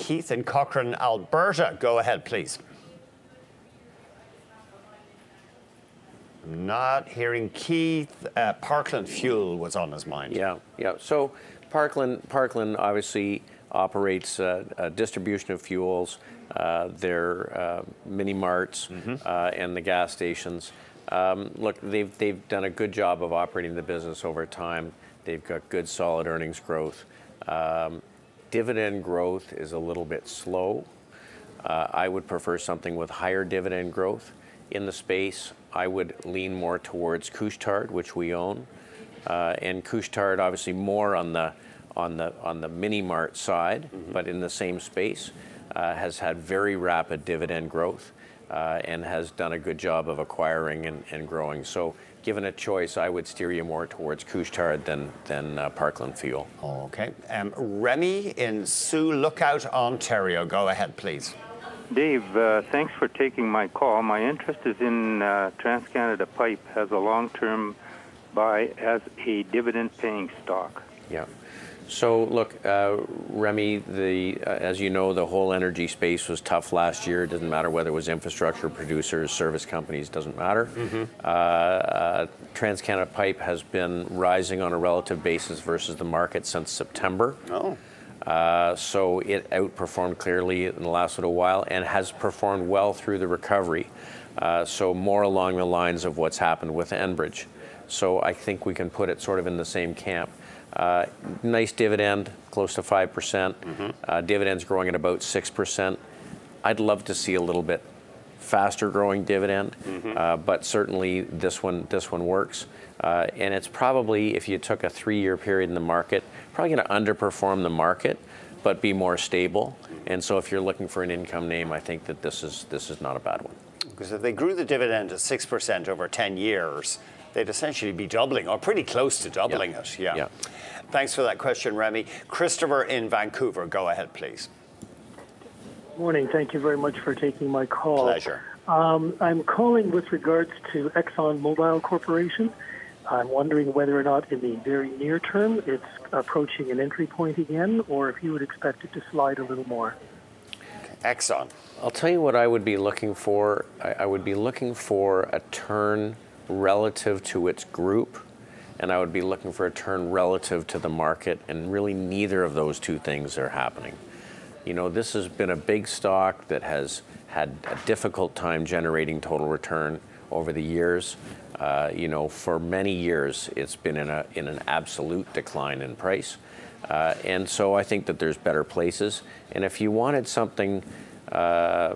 Keith in Cochrane, Alberta. Go ahead, please. Not hearing Keith. Parkland Fuel was on his mind. Yeah. So Parkland obviously operates a distribution of fuels, their mini marts and the gas stations. Look, they've done a good job of operating the business over time. They've got good, solid earnings growth. Dividend growth is a little bit slow. I would prefer something with higher dividend growth in the space. I would lean more towards Couche-Tard, which we own, and Couche-Tard obviously more on the mini mart side, but in the same space, has had very rapid dividend growth and has done a good job of acquiring and growing. So, given a choice, I would steer you more towards Couche-Tard than Parkland Fuel. Okay, Remy in Sioux Lookout, Ontario. Go ahead, please. Dave, thanks for taking my call. My interest is in TransCanada Pipe as a long-term buy as a dividend-paying stock. Yeah. So look, Remy, as you know, the whole energy space was tough last year. It doesn't matter whether it was infrastructure producers, service companies, doesn't matter. TransCanada Pipe has been rising on a relative basis versus the market since September. Oh. So it outperformed clearly in the last little while and has performed well through the recovery. So more along the lines of what's happened with Enbridge. So I think we can put it sort of in the same camp. Nice dividend, close to 5%. Dividends growing at about 6%. I'd love to see a little bit faster growing dividend, but certainly this one works. And it's probably, if you took a 3-year period in the market, probably going to underperform the market, but be more stable. And so if you're looking for an income name, I think that this is not a bad one. Because if they grew the dividend at 6% over 10 years, they'd essentially be doubling, or pretty close to doubling it. Yeah. Thanks for that question, Remy. Christopher in Vancouver, go ahead, please. Morning. Thank you very much for taking my call. Pleasure. I'm calling with regards to Exxon Mobil Corporation. I'm wondering whether or not in the very near term it's approaching an entry point again, or if you would expect it to slide a little more. Exxon. I'll tell you what I would be looking for. I would be looking for a turn relative to its group, and I would be looking for a turn relative to the market, and really neither of those two things are happening. You know, this has been a big stock that has had a difficult time generating total return over the years. You know, for many years, it's been in an absolute decline in price. And so I think that there's better places. And if you wanted something, I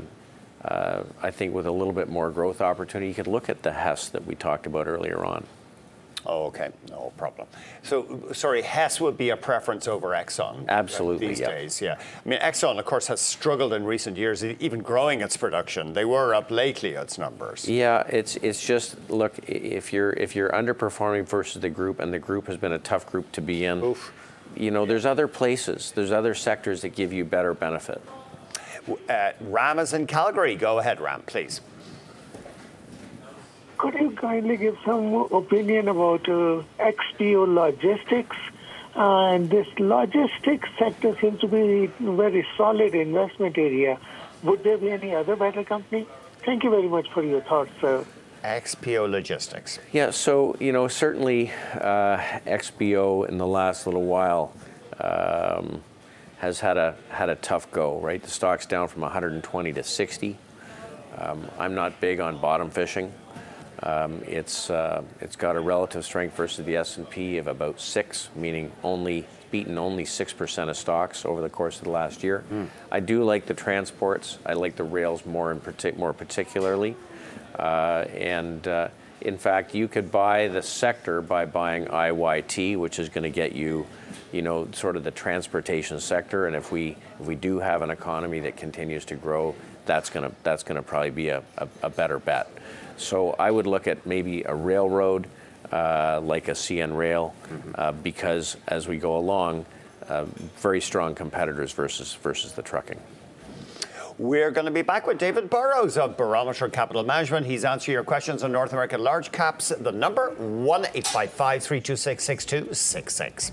think with a little bit more growth opportunity, you could look at the Hess that we talked about earlier on. Oh, okay, no problem. So, sorry, Hess would be a preference over Exxon. Absolutely, these days, yeah. I mean, Exxon, of course, has struggled in recent years, even growing its production. They were up lately, its numbers. Yeah, it's just, look, if you're underperforming versus the group, and the group has been a tough group to be in, you know, there's other places, there's other sectors that give you better benefit. Ram is in Calgary. Go ahead, Ram, please. Could you kindly give some opinion about XTO Logistics? And this logistics sector seems to be a very solid investment area. Would there be any other better company? Thank you very much for your thoughts, sir. XTO Logistics. Yeah, so, you know, certainly XPO in the last little while has had a tough go, right? The stock's down from 120 to 60. I'm not big on bottom fishing. It's got a relative strength versus the S&P of about 6, meaning beaten only 6% of stocks over the course of the last year. I do like the transports. I like the rails more particularly. In fact, you could buy the sector by buying IYT, which is going to get you, you know, sort of the transportation sector. And if we do have an economy that continues to grow, that's going to probably be a better bet. So I would look at maybe a railroad like a CN Rail, because as we go along, very strong competitors versus the trucking. We're going to be back with David Burrows of Barometer Capital Management. He's answering your questions on North American large caps. The number 1-855-326-6266.